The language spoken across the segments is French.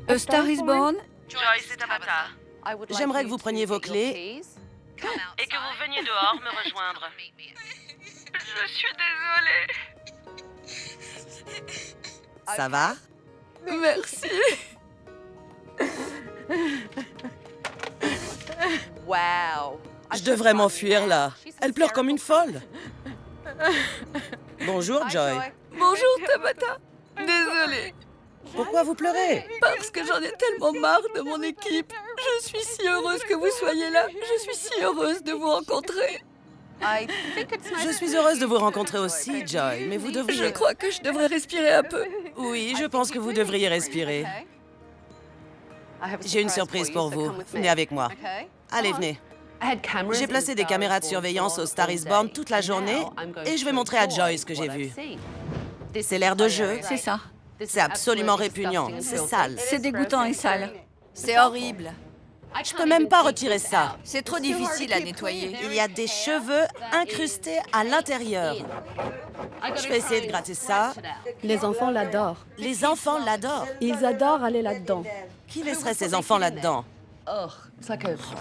A Star is Born. Joyce et Tabata. J'aimerais que vous preniez vos clés. Et que vous veniez dehors me rejoindre. Je suis désolée. Ça va? Merci. Je devrais m'enfuir là. Elle pleure comme une folle. Bonjour, Joy. Bonjour, Tabata. Désolée. Pourquoi vous pleurez? Parce que j'en ai tellement marre de mon équipe. Je suis si heureuse que vous soyez là. Je suis si heureuse de vous rencontrer. Je suis heureuse de vous rencontrer aussi, Joy, mais vous Je devriez... crois que je devrais respirer un peu. Oui, je pense que vous devriez respirer. J'ai une surprise pour vous. Venez avec moi. Allez, venez. J'ai placé des caméras de surveillance au Star is Born toute la journée et je vais montrer à Joy ce que j'ai vu. C'est l'air de jeu. C'est ça. C'est absolument répugnant. C'est sale. C'est dégoûtant et sale. C'est horrible. Je peux même pas retirer ça. C'est trop difficile à nettoyer. Il y a des cheveux incrustés à l'intérieur. Je vais essayer de gratter ça. Les enfants l'adorent. Les enfants l'adorent. Ils adorent aller là-dedans. Qui laisserait ses enfants là-dedans? On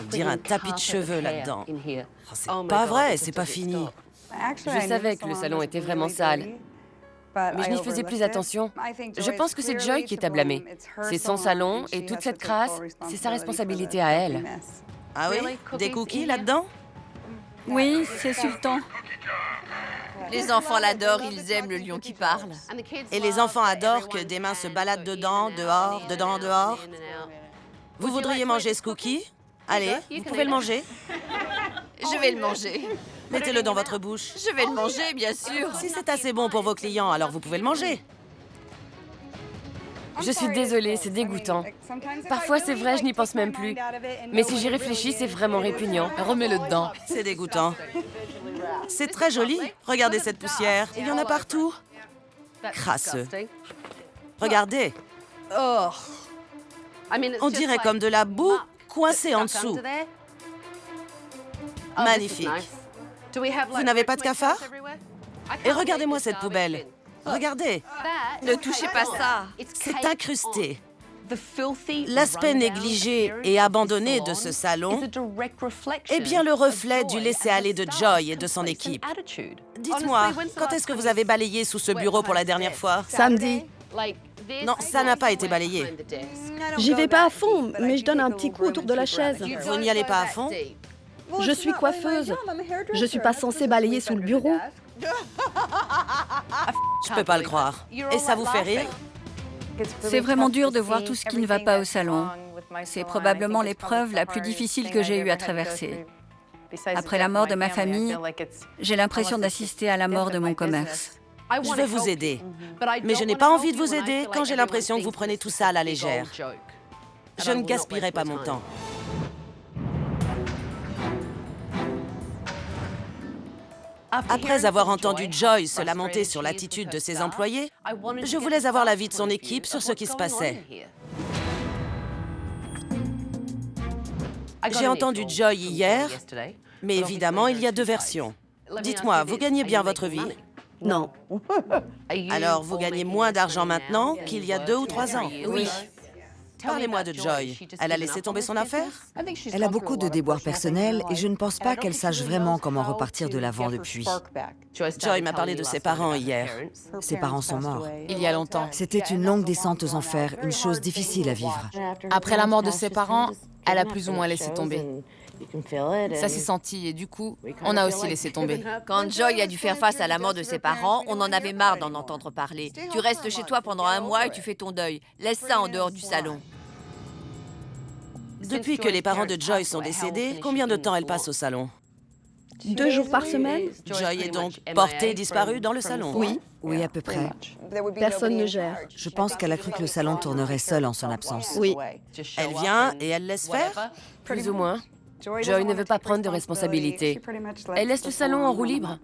dirait un tapis de cheveux là-dedans. Oh, c'est pas vrai, c'est pas fini. Je savais que le salon était vraiment sale, mais je n'y faisais plus attention. Je pense que c'est Joy qui est à blâmer. C'est son salon et toute cette crasse, c'est sa responsabilité à elle. Ah oui? Des cookies là-dedans? Oui, c'est Sultan. Les enfants l'adorent, ils aiment le lion qui parle. Et les enfants adorent que des mains se baladent dedans, dehors, dedans, dehors. Vous voudriez manger ce cookie? Allez, vous pouvez le manger. Je vais le manger. Mettez-le dans votre bouche. Je vais le manger, bien sûr. Si c'est assez bon pour vos clients, alors vous pouvez le manger. Je suis désolée, c'est dégoûtant. Parfois, c'est vrai, je n'y pense même plus. Mais si j'y réfléchis, c'est vraiment répugnant. Remets-le dedans. C'est dégoûtant. C'est très joli. Regardez cette poussière. Il y en a partout. Crasseux. Regardez. On dirait comme de la boue coincée en dessous. Magnifique. Vous n'avez pas de cafard? Et regardez-moi cette poubelle. Regardez, Ne touchez pas ça. c'est incrusté. L'aspect négligé et abandonné de ce salon est bien le reflet du laisser-aller de Joy et de son équipe. Dites-moi, quand est-ce que vous avez balayé sous ce bureau pour la dernière fois? Samedi. Non, ça n'a pas été balayé. J'y vais pas à fond, mais je donne un petit coup autour de la chaise. Vous n'y allez pas à fond? Je suis coiffeuse. Je suis pas censée balayer sous le bureau. Je peux pas le croire. Et ça vous fait rire? C'est vraiment dur de voir tout ce qui ne va pas au salon. C'est probablement l'épreuve la plus difficile que j'ai eue à traverser. Après la mort de ma famille, j'ai l'impression d'assister à la mort de mon commerce. Je veux vous aider. Mais je n'ai pas envie de vous aider quand j'ai l'impression que vous prenez tout ça à la légère. Je ne gaspillerai pas mon temps. Après avoir entendu Joy se lamenter sur l'attitude de ses employés, je voulais avoir l'avis de son équipe sur ce qui se passait. J'ai entendu Joy hier, mais évidemment, il y a deux versions. Dites-moi, vous gagnez bien votre vie? Non. Alors, vous gagnez moins d'argent maintenant qu'il y a 2 ou 3 ans? Oui. Parlez-moi de Joy. Elle a laissé tomber son affaire? Elle a beaucoup de déboires personnels et je ne pense pas qu'elle sache vraiment comment repartir de l'avant depuis. Joy m'a parlé de ses parents hier. Ses parents sont morts. Il y a longtemps. C'était une longue descente aux enfers, une chose difficile à vivre. Après la mort de ses parents, elle a plus ou moins laissé tomber. Ça s'est senti et du coup, on a aussi laissé tomber. Quand Joy a dû faire face à la mort de ses parents, on en avait marre d'en entendre parler. Tu restes chez toi pendant 1 mois et tu fais ton deuil. Laisse ça en dehors du salon. Depuis que les parents de Joy sont décédés, combien de temps elle passe au salon? 2 jours par semaine? Joy est donc portée disparue dans le salon? Oui. Oui, à peu près. Personne ne gère. Je pense qu'elle a cru que le salon tournerait seul en son absence. Oui. Elle vient et elle laisse faire? Plus ou moins. Joy ne veut pas prendre de responsabilité. Elle laisse le salon en roue libre.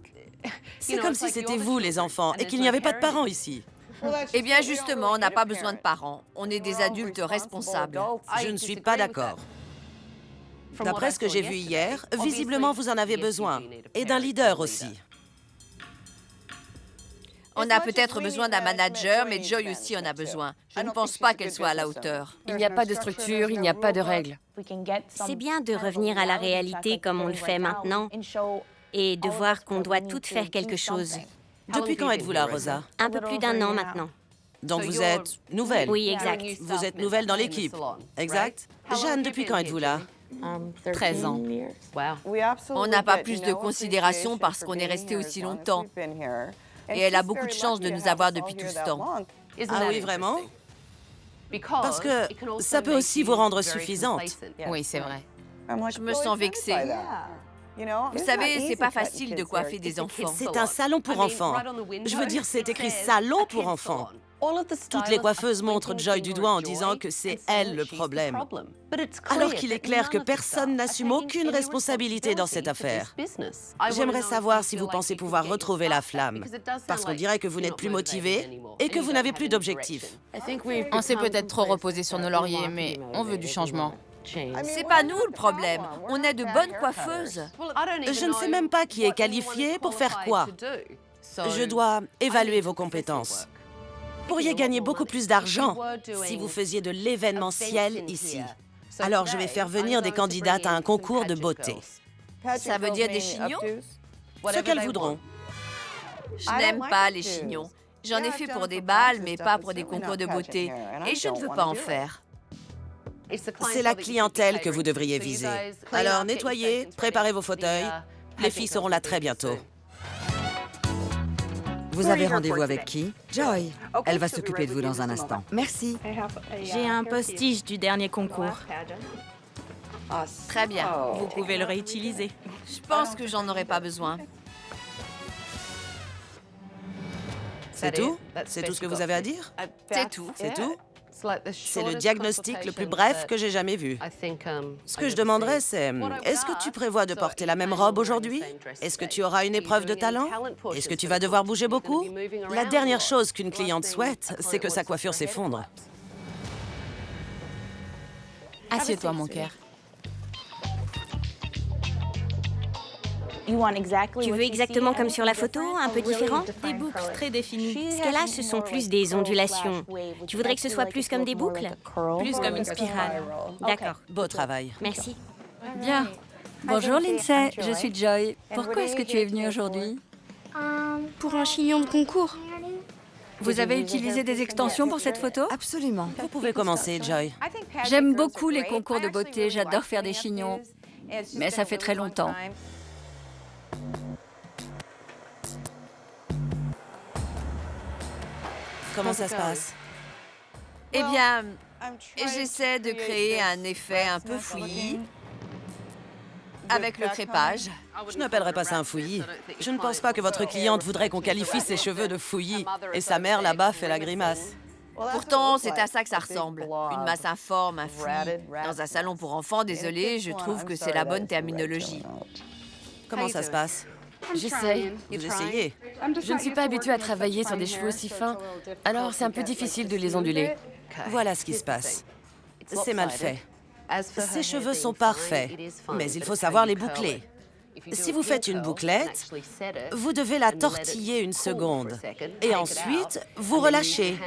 C'est comme si c'était vous, les enfants, et qu'il n'y avait pas de parents ici. Eh bien, justement, on n'a pas besoin de parents. On est des adultes responsables. Je ne suis pas d'accord. D'après ce que j'ai vu hier, visiblement vous en avez besoin. Et d'un leader aussi. On a peut-être besoin d'un manager, mais Joy aussi en a besoin. Je ne pense pas qu'elle soit à la hauteur. Il n'y a pas de structure, il n'y a pas de règles. C'est bien de revenir à la réalité comme on le fait maintenant et de voir qu'on doit toutes faire quelque chose. Depuis quand êtes-vous là, Rosa? Un peu plus d'1 an maintenant. Donc vous êtes nouvelle? Oui, exact. Vous êtes nouvelle dans l'équipe, exact? Jeanne, depuis quand êtes-vous là? 13 ans. On n'a pas plus de considération parce qu'on est resté aussi longtemps. Et elle a beaucoup de chance de nous avoir depuis tout ce temps. Ah oui, vraiment? Parce que ça peut aussi vous rendre suffisante. Oui, c'est vrai. Je me sens vexée. Vous savez, c'est pas facile de coiffer des enfants. C'est un salon pour enfants. Je veux dire, c'est écrit salon pour enfants. Toutes les coiffeuses montrent Joy du doigt en disant que c'est elle le problème. Alors qu'il est clair que personne n'assume aucune responsabilité dans cette affaire. J'aimerais savoir si vous pensez pouvoir retrouver la flamme. Parce qu'on dirait que vous n'êtes plus motivé et que vous n'avez plus d'objectif. On s'est peut-être trop reposé sur nos lauriers, mais on veut du changement. C'est pas nous le problème. On est de bonnes coiffeuses. Je ne sais même pas qui est qualifié pour faire quoi. Je dois évaluer vos compétences. Vous pourriez gagner beaucoup plus d'argent si vous faisiez de l'événementiel ici. Alors, je vais faire venir des candidates à un concours de beauté. Ça veut dire des chignons? Ce qu'elles voudront. Je n'aime pas les chignons. J'en ai fait pour des bals, mais pas pour des concours de beauté. Et je ne veux pas en faire. C'est la clientèle que vous devriez viser. Alors, nettoyez, préparez vos fauteuils. Les filles seront là très bientôt. Vous avez rendez-vous avec qui? Joy. Elle va s'occuper de vous dans un instant. Merci. J'ai un postiche du dernier concours. Très bien. Vous pouvez le réutiliser. Je pense que j'en aurai pas besoin. C'est tout? C'est tout ce que vous avez à dire? C'est tout. C'est tout? C'est le diagnostic le plus bref que j'ai jamais vu. Ce que je demanderais, c'est, est-ce que tu prévois de porter la même robe aujourd'hui? Est-ce que tu auras une épreuve de talent? Est-ce que tu vas devoir bouger beaucoup? La dernière chose qu'une cliente souhaite, c'est que sa coiffure s'effondre. Assieds-toi, mon cœur. Tu veux exactement comme sur la photo, un peu différent? Des boucles très définies. Ce qu'elle a, ce sont plus des ondulations. Tu voudrais que ce soit plus comme des boucles? Plus comme une spirale. D'accord. Beau travail. Merci. Bien. Bonjour Lindsay, je suis Joy. Pourquoi est-ce que tu es venue aujourd'hui? Pour un chignon de concours. Vous avez utilisé des extensions pour cette photo? Absolument. Vous pouvez commencer, Joy. J'aime beaucoup les concours de beauté, j'adore faire des chignons. Mais ça fait très longtemps. Comment ça se passe? Eh bien, j'essaie de créer un effet un peu fouillis avec le crépage. Je n'appellerais pas ça un fouillis. Je ne pense pas que votre cliente voudrait qu'on qualifie ses cheveux de fouillis. Et sa mère, là-bas, fait la grimace. Pourtant, c'est à ça que ça ressemble. Une masse informe, un fouillis. Dans un salon pour enfants, désolé, je trouve que c'est la bonne terminologie. Comment ça se passe? J'essaye. Vous essayez? Je ne suis pas habituée à travailler sur des cheveux aussi fins, alors c'est un peu difficile de les onduler. Voilà ce qui se passe. C'est mal fait. Ses cheveux sont parfaits, mais il faut savoir les boucler. Si vous faites une bouclette, vous devez la tortiller une seconde. Et ensuite, vous relâchez.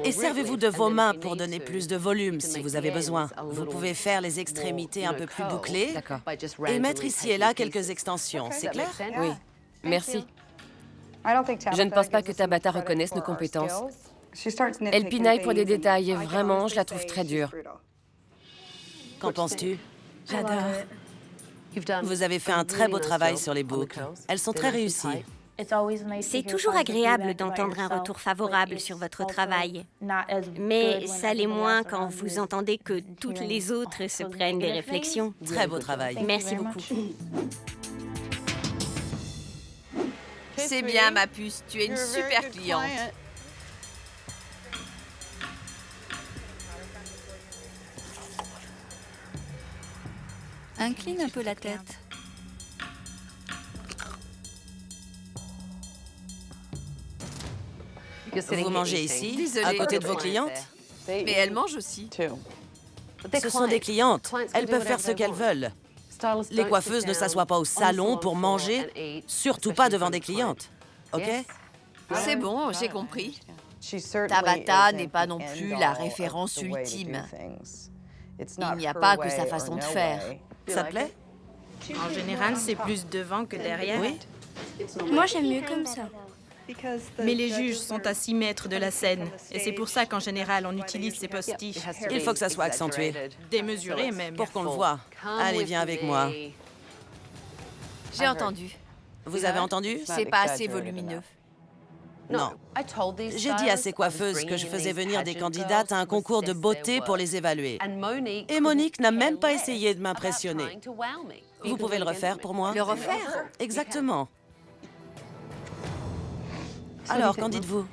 Et servez-vous de vos mains pour donner plus de volume si vous avez besoin. Vous pouvez faire les extrémités un peu plus bouclées et mettre ici et là quelques extensions. C'est clair? Oui, merci. Je ne pense pas que Tabata reconnaisse nos compétences. Elle pinaille pour des détails et vraiment, je la trouve très dure. Qu'en penses-tu? J'adore. Vous avez fait un très beau travail sur les boucles. Elles sont très réussies. C'est toujours agréable d'entendre un retour favorable sur votre travail. Mais ça l'est moins quand vous entendez que toutes les autres se prennent des réflexions. Très beau travail. Merci beaucoup. C'est bien, ma puce, tu es une super cliente. Incline un peu la tête. Vous mangez ici, Désolée. à côté de vos clientes? Mais elle mange aussi. Ce sont des clientes. Elles peuvent faire ce qu'elles veulent. Les coiffeuses ne s'assoient pas au salon pour manger, surtout pas devant des clientes. OK? C'est bon, j'ai compris. Tabata n'est pas non plus la référence ultime. Il n'y a pas que sa façon de faire. Ça te plaît? En général, c'est plus devant que derrière. Oui. Moi, j'aime mieux comme ça. Mais les juges sont à 6 mètres de la scène. Et c'est pour ça qu'en général, on utilise ces postiches. Il faut que ça soit accentué. Démesurés même. Pour qu'on le voie. Allez, viens avec moi. J'ai entendu. Vous avez entendu? C'est pas assez volumineux. Non. J'ai dit à ces coiffeuses que je faisais venir des candidates à un concours de beauté pour les évaluer. Et Monique n'a même pas essayé de m'impressionner. Vous pouvez le refaire pour moi? Le refaire? Exactement. Alors, qu'en dites-vous?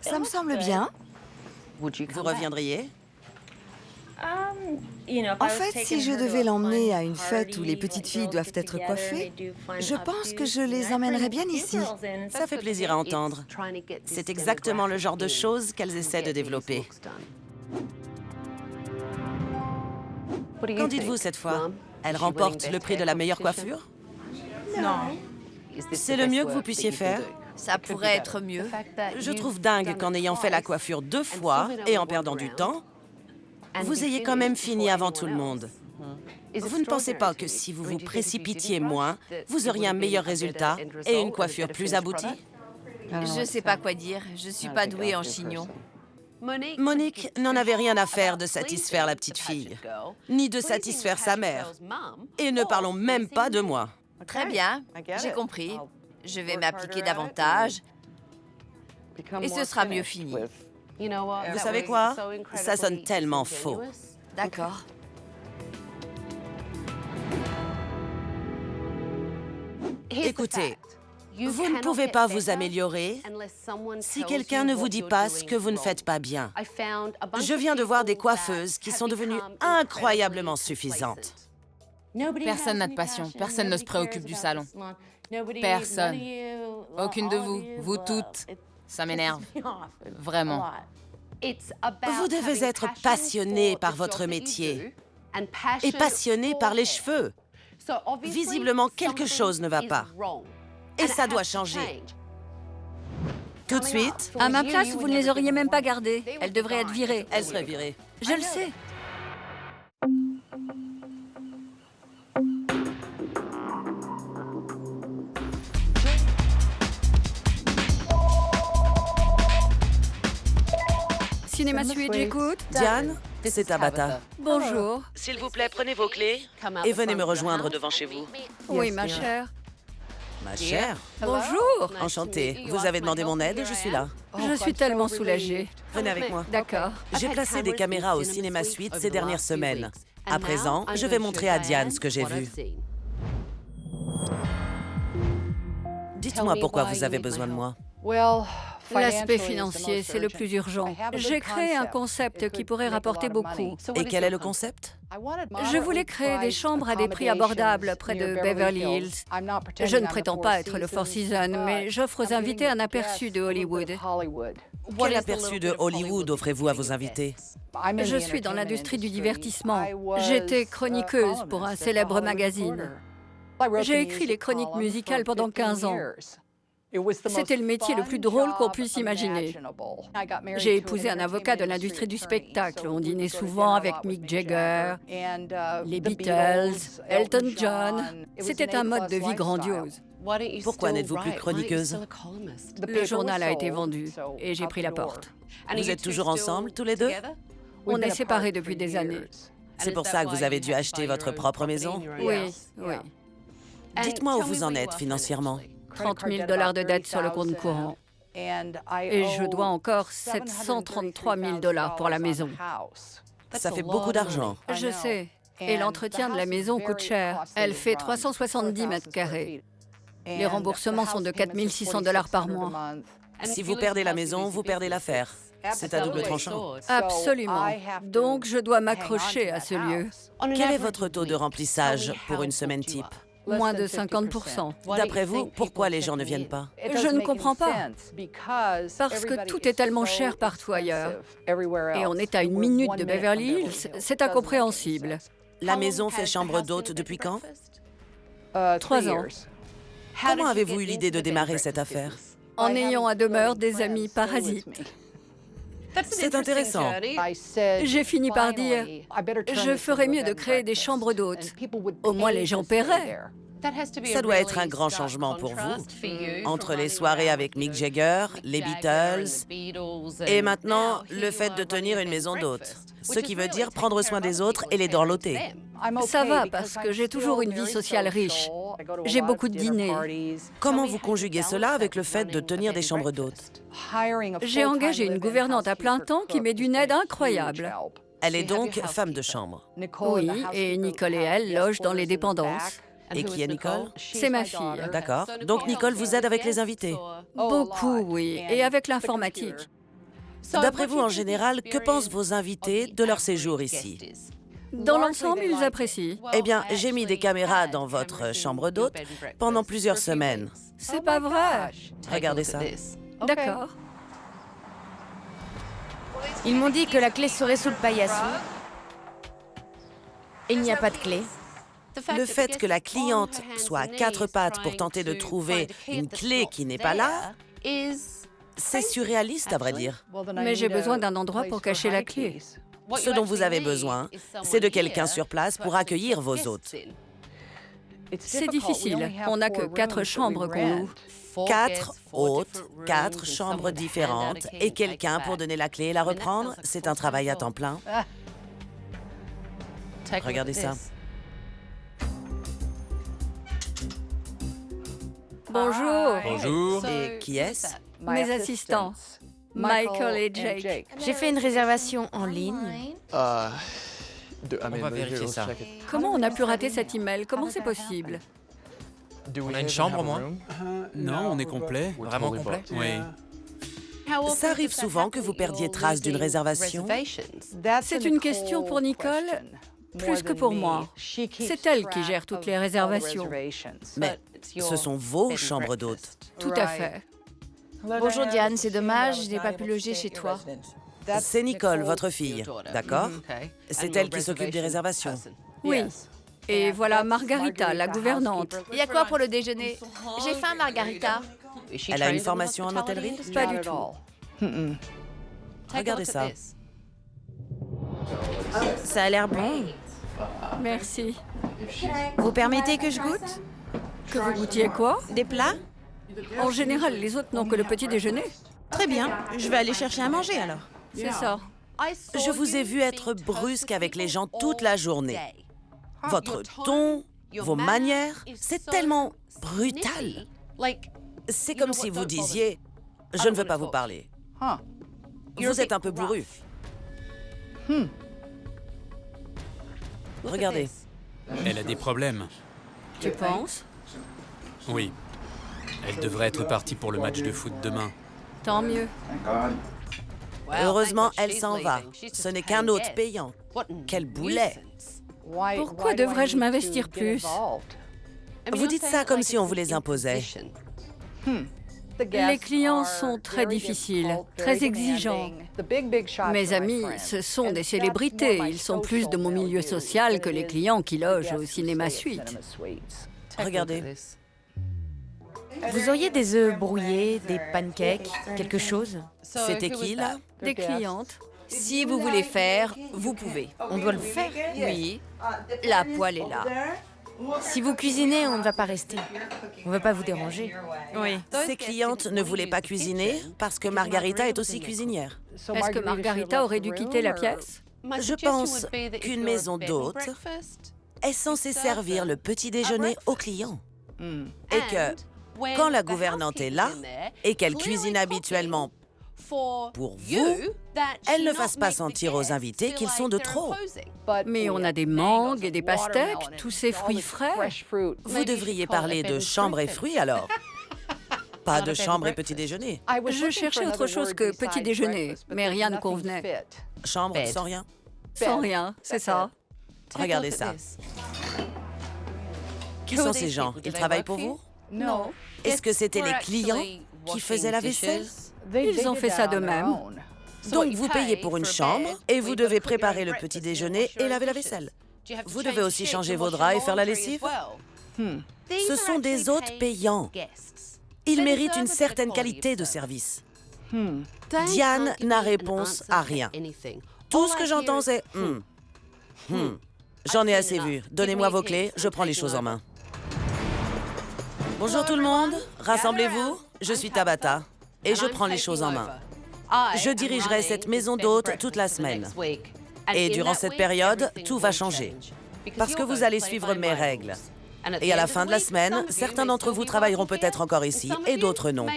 Ça me semble bien. Vous reviendriez? En fait, si je devais l'emmener à une fête où les petites filles doivent être coiffées, je pense que je les emmènerais bien ici. Ça fait plaisir à entendre. C'est exactement le genre de choses qu'elles essaient de développer. Qu'en dites-vous cette fois? Elle remporte le prix de la meilleure coiffure? Non. C'est le mieux que vous puissiez faire? Ça pourrait être mieux. Je trouve dingue qu'en ayant fait la coiffure 2 fois et en perdant du temps, vous ayez quand même fini avant tout le monde. Vous ne pensez pas que si vous vous précipitiez moins, vous auriez un meilleur résultat et une coiffure plus aboutie? Je sais pas quoi dire. Je suis pas douée en chignon. Monique n'en avait rien à faire de satisfaire la petite fille, ni de satisfaire sa mère. Et ne parlons même pas de moi. Très bien, j'ai compris. Je vais m'appliquer davantage et ce sera mieux fini. Vous savez quoi? Ça sonne tellement faux. D'accord. Écoutez, vous ne pouvez pas vous améliorer si quelqu'un ne vous dit pas ce que vous ne faites pas bien. Je viens de voir des coiffeuses qui sont devenues incroyablement suffisantes. Personne n'a de passion. Personne ne se préoccupe du salon. Personne. Aucune de vous. Vous toutes. Ça m'énerve. Vraiment. Vous devez être passionné par votre métier et passionné par les cheveux. Visiblement, quelque chose ne va pas. Et ça doit changer. Tout de suite. À ma place, vous ne les auriez même pas gardées. Elles devraient être virées. Elle serait virée. Je le sais. Cinéma Suite, j'écoute. Diane, c'est Tabata. Bonjour. S'il vous plaît, prenez vos clés et venez me rejoindre devant chez vous. Oui, ma chère. Ma chère, Bonjour. enchantée. Vous avez demandé mon aide, je suis là. Je suis tellement soulagée. Venez avec moi. D'accord. J'ai placé des caméras au Cinéma Suite ces dernières semaines. À présent, je vais montrer à Diane ce que j'ai vu. Dites-moi pourquoi vous avez besoin de moi. L'aspect financier, c'est le plus urgent. J'ai créé un concept qui pourrait rapporter beaucoup. Et quel est le concept? Je voulais créer des chambres à des prix abordables près de Beverly Hills. Je ne prétends pas être le Four Seasons, mais j'offre aux invités un aperçu de Hollywood. Quel aperçu de Hollywood offrez-vous à vos invités? Je suis dans l'industrie du divertissement. J'étais chroniqueuse pour un célèbre magazine. J'ai écrit les chroniques musicales pendant 15 ans. C'était le métier le plus drôle qu'on puisse imaginer. J'ai épousé un avocat de l'industrie du spectacle. On dînait souvent avec Mick Jagger, les Beatles, Elton John. C'était un mode de vie grandiose. Pourquoi n'êtes-vous plus chroniqueuse? Le journal a été vendu et j'ai pris la porte. Vous êtes toujours ensemble, tous les deux? On est séparés depuis des années. C'est pour ça que vous avez dû acheter votre propre maison? Oui, oui. Dites-moi où vous en êtes financièrement. 30 000 $ de dette sur le compte courant. Et je dois encore 733 000 $ pour la maison. Ça fait beaucoup d'argent. Je sais. Et l'entretien de la maison coûte cher. Elle fait 370 mètres carrés. Les remboursements sont de 4 600 $ par mois. Si vous perdez la maison, vous perdez l'affaire. C'est à double tranchant. Absolument. Donc, je dois m'accrocher à ce lieu. Quel est votre taux de remplissage pour une semaine type? Moins de 50%. D'après vous, pourquoi les gens ne viennent pas? Je ne comprends pas. Parce que tout est tellement cher partout ailleurs. Et on est à 1 minute de Beverly Hills. C'est incompréhensible. La maison fait chambre d'hôte depuis quand? 3 ans. Comment avez-vous eu l'idée de démarrer cette affaire? en ayant à demeure des amis parasites. C'est intéressant. J'ai fini par dire, je ferais mieux de créer des chambres d'hôtes. Au moins les gens paieraient. Ça doit être un grand changement pour vous. Entre les soirées avec Mick Jagger, les Beatles, et maintenant le fait de tenir une maison d'hôtes. Ce qui veut dire prendre soin des autres et les dorloter. Ça va parce que j'ai toujours une vie sociale riche. J'ai beaucoup de dîners. Comment vous conjuguez cela avec le fait de tenir des chambres d'hôtes? J'ai engagé une gouvernante à plein temps qui m'est d'une aide incroyable. Elle est donc femme de chambre. Oui, et Nicole et elle logent dans les dépendances. Et qui est Nicole? C'est ma fille. D'accord. Donc Nicole vous aide avec les invités? Beaucoup, oui. Et avec l'informatique. D'après vous, en général, que pensent vos invités de leur séjour ici? Dans l'ensemble, ils apprécient. Eh bien, j'ai mis des caméras dans votre chambre d'hôte pendant plusieurs semaines. C'est pas vrai. Regardez ça. D'accord. Ils m'ont dit que la clé serait sous le paillasson. Il n'y a pas de clé. Le fait que la cliente soit à quatre pattes pour tenter de trouver une clé qui n'est pas là, c'est surréaliste à vrai dire. Mais j'ai besoin d'un endroit pour cacher la clé. Ce dont vous avez besoin, c'est de quelqu'un sur place pour accueillir vos hôtes. C'est difficile. On n'a que 4 chambres qu'on loue. 4 hôtes, 4 chambres différentes et quelqu'un pour donner la clé et la reprendre, c'est un travail à temps plein. Regardez ça. Bonjour. Bonjour. Et qui est-ce? Mes assistants, Michael et Jake. J'ai fait une réservation en ligne. On va vérifier ça. Comment on a pu rater cet email? Comment c'est possible? On a une chambre au moins? Non, on est complet. Vraiment complet? Oui. Ça arrive souvent que vous perdiez trace d'une réservation? C'est une question pour Nicole, plus que pour moi. C'est elle qui gère toutes les réservations. Mais ce sont vos chambres d'hôtes. Tout à fait. Bonjour Diane, c'est dommage, je n'ai pas pu loger chez toi. C'est Nicole, votre fille, d'accord? C'est elle qui s'occupe des réservations. Oui. Et voilà Margarita, la gouvernante. Il y a quoi pour le déjeuner? J'ai faim, Margarita. Elle a une formation en hôtellerie? Pas du tout. Regardez ça. Ça a l'air bon. Merci. Vous permettez que je goûte? Que vous goûtiez quoi? Des plats? En général, les autres n'ont que le petit déjeuner. Très bien, je vais aller chercher à manger alors. C'est ça. Je vous ai vu être brusque avec les gens toute la journée. Votre ton, vos manières, c'est tellement brutal. C'est comme si vous disiez « Je ne veux pas vous parler ». Vous êtes un peu bourru. Regardez. Elle a des problèmes. Tu penses? Oui. Elle devrait être partie pour le match de foot demain. Tant mieux. Heureusement, elle s'en va. Ce n'est qu'un hôte payant. Quel boulet! Pourquoi devrais-je m'investir plus? Vous dites ça comme si on vous les imposait. Les clients sont très difficiles, très exigeants. Mes amis, ce sont des célébrités. Ils sont plus de mon milieu social que les clients qui logent au cinéma suite. Regardez. Vous auriez des œufs brouillés, des pancakes, quelque chose? C'était qui, là? Des clientes. Si vous voulez faire, vous pouvez. On doit le faire? Oui. La poêle est là. Si vous cuisinez, on ne va pas rester. On ne va pas vous déranger. Oui. Ces clientes ne voulaient pas cuisiner parce que Margarita est aussi cuisinière. Est-ce que Margarita aurait dû quitter la pièce? Je pense qu'une maison d'hôtes est censée servir le petit déjeuner aux clients. Et que, quand la gouvernante est là et qu'elle cuisine habituellement pour vous, elle ne fasse pas sentir aux invités qu'ils sont de trop. Mais on a des mangues et des pastèques, tous ces fruits frais. Vous devriez parler de chambre et fruits alors. Pas de chambre et petit déjeuner. Je cherchais autre chose que petit déjeuner, mais rien ne convenait. Chambre sans rien? Sans rien, c'est ça. Regardez ça. Qui sont ces gens? Ils travaillent pour vous? Non. Est-ce que c'était les clients qui faisaient la vaisselle? Ils ont fait ça d'eux-mêmes. Donc vous payez pour une chambre et vous devez préparer le petit déjeuner et laver la vaisselle. Vous devez aussi changer vos draps et faire la lessive? Ce sont des hôtes payants. Il mérite une certaine qualité de service. Diane n'a réponse à rien. Tout ce que j'entends, c'est J'en ai assez vu. Donnez-moi vos clés, je prends les choses en main. Bonjour tout le monde, rassemblez-vous. Je suis Tabata et je prends les choses en main. Je dirigerai cette maison d'hôtes toute la semaine. Et durant cette période, tout va changer. Parce que vous allez suivre mes règles. Et à la fin de la semaine, certains d'entre vous travailleront peut-être encore ici et d'autres non.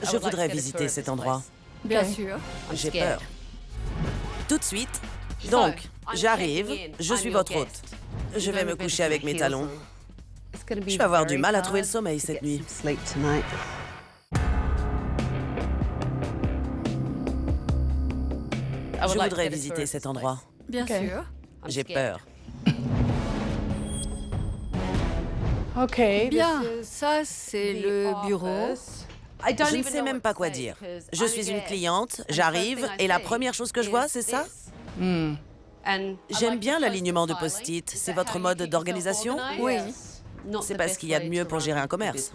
Je voudrais visiter cet endroit. Bien sûr. J'ai peur. Tout de suite. Donc, j'arrive, je suis votre hôte. Je vais me coucher avec mes talons. Je vais avoir du mal à trouver le sommeil cette nuit. Je voudrais visiter cet endroit. Bien sûr. J'ai peur. Bien, ça c'est le bureau. Je ne sais même pas quoi dire. Je suis une cliente, j'arrive, et la première chose que je vois, c'est ça? J'aime bien l'alignement de post-it. C'est votre mode d'organisation? Oui. C'est pas ce qu'il y a de mieux pour gérer un commerce.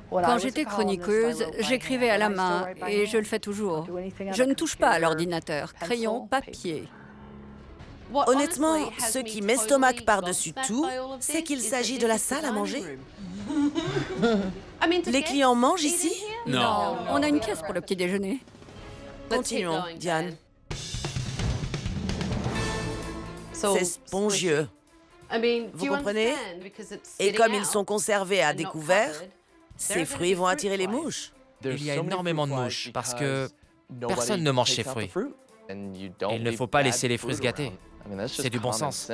Quand j'étais chroniqueuse, j'écrivais à la main et je le fais toujours. Je ne touche pas à l'ordinateur. Crayon, papier. Honnêtement, ce qui m'estomaque par-dessus tout, c'est qu'il s'agit de la salle à manger. Les clients mangent ici? Non, on a une pièce pour le petit déjeuner. Continuons, Diane. C'est spongieux. Vous comprenez? Et comme ils sont conservés à découvert, ces fruits vont attirer les mouches. Il y a énormément de mouches parce que personne ne mange ces fruits. Et il ne faut pas laisser les fruits se gâter. C'est du bon sens.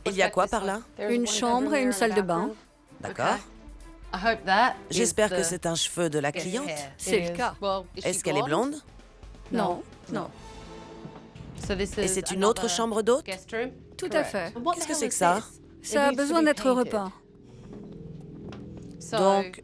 Il y a quoi par là? Une chambre et une salle de bain. D'accord. J'espère que c'est un cheveu de la cliente. C'est le cas. Est-ce qu'elle est blonde? Non, non. Et c'est une autre chambre d'hôte? Tout à fait. Qu'est-ce que c'est que ça? Ça a besoin d'être repeint. Donc,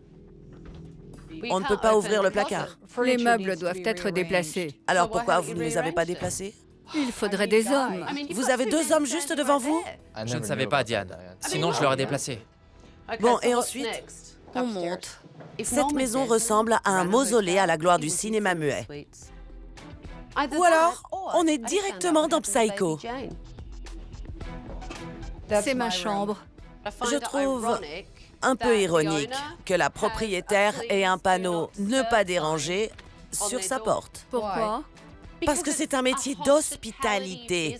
on ne peut pas ouvrir le placard. Les meubles doivent être déplacés. Alors pourquoi vous ne les avez pas déplacés? Il faudrait des hommes. Vous avez 2 hommes juste devant vous? Je ne savais pas, Diane. Sinon, je l'aurais déplacé. Bon, et ensuite? On monte. Cette maison ressemble à un mausolée à la gloire du cinéma muet. Ou alors, on est directement dans Psycho. C'est ma chambre. Je trouve un peu ironique que la propriétaire ait un panneau « Ne pas déranger » sur sa porte. Pourquoi? Parce que c'est un métier d'hospitalité.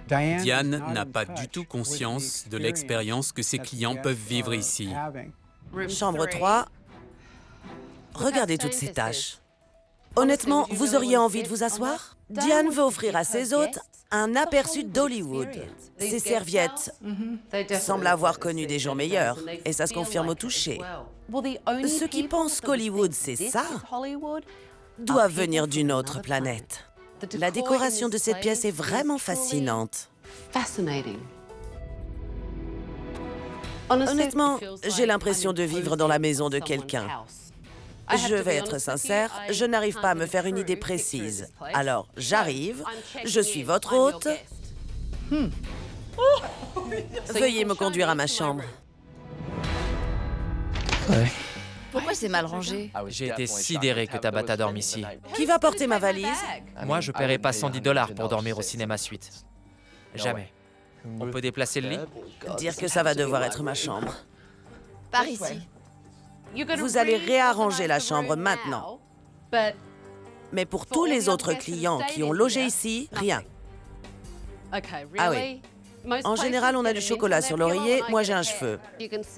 Diane n'a pas du tout conscience de l'expérience que ses clients peuvent vivre ici. Chambre 3. Regardez toutes ces tâches. Honnêtement, vous auriez envie de vous asseoir? Diane veut offrir à ses hôtes un aperçu d'Hollywood. Ses serviettes semblent avoir connu des jours meilleurs, et ça se confirme au toucher. Ceux qui pensent qu'Hollywood, c'est ça, doivent venir d'une autre planète. La décoration de cette pièce est vraiment fascinante. Honnêtement, j'ai l'impression de vivre dans la maison de quelqu'un. Je vais être sincère, je n'arrive pas à me faire une idée précise. Alors, j'arrive, je suis votre hôte. Veuillez me conduire à ma chambre. Pourquoi c'est mal rangé? J'ai été sidéré que Tabata dorme ici. Qui va porter ma valise? Moi, je paierai pas $110 pour dormir au cinéma suite. Jamais. On peut déplacer le lit? Dire que ça va devoir être ma chambre. Par ici. Vous allez réarranger la chambre maintenant. Mais pour tous les autres clients qui ont logé ici, rien. Ah oui. En général, on a du chocolat sur l'oreiller, moi j'ai un cheveu.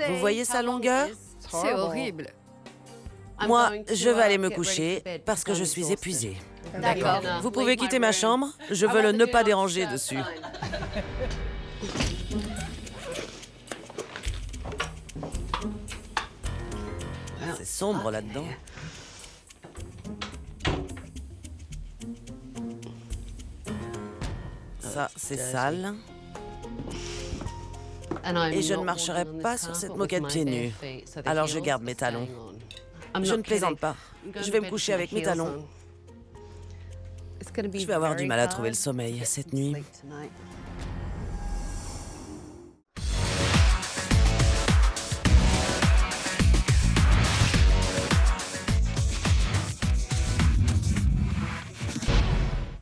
Vous voyez sa longueur? C'est horrible. Moi, je vais aller me coucher parce que je suis épuisée. D'accord. Vous pouvez quitter ma chambre? Je veux le ne pas déranger dessus. C'est sombre là-dedans. Ça, c'est sale. Et je ne marcherai pas sur cette moquette pieds nus. Alors je garde mes talons. Je ne plaisante pas. Je vais me coucher avec mes talons. Je vais avoir du mal à trouver le sommeil cette nuit.